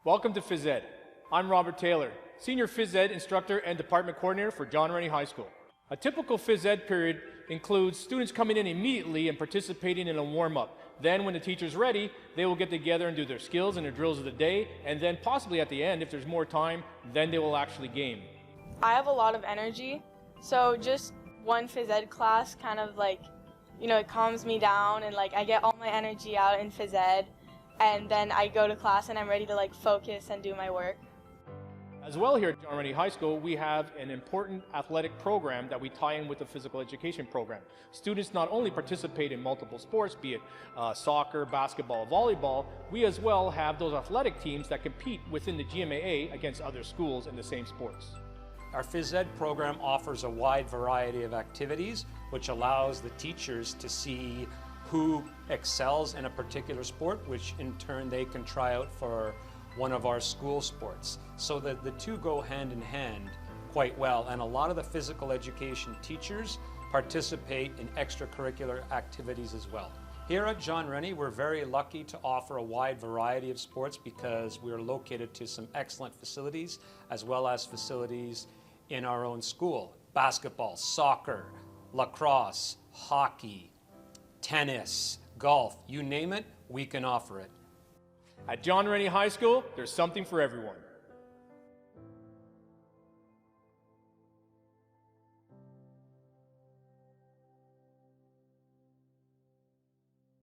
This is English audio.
Welcome to Phys Ed. I'm Robert Taylor, Senior Phys Ed Instructor and Department Coordinator for John Rennie High School. A typical Phys Ed period includes students coming in immediately and participating in a warm-up. Then when the teacher's ready, they will get together and do their skills and their drills of the day, and then possibly at the end, if there's more time, then they will actually game. I have a lot of energy, so just one Phys Ed class kind of it calms me down, and I get all my energy out in Phys Ed, and then I go to class and I'm ready to focus and do my work. As well, here at John Rennie High School, we have an important athletic program that we tie in with the physical education program. Students not only participate in multiple sports, be it soccer, basketball, volleyball, we as well have those athletic teams that compete within the GMAA against other schools in the same sports. Our Phys Ed program offers a wide variety of activities, which allows the teachers to see who excels in a particular sport, which in turn they can try out for one of our school sports. So that the two go hand in hand quite well, and a lot of the physical education teachers participate in extracurricular activities as well. Here at John Rennie, we're very lucky to offer a wide variety of sports because we are located to some excellent facilities, as well as facilities in our own school. Basketball, soccer, lacrosse, hockey, tennis, golf, you name it, we can offer it. At John Rennie High School, there's something for everyone.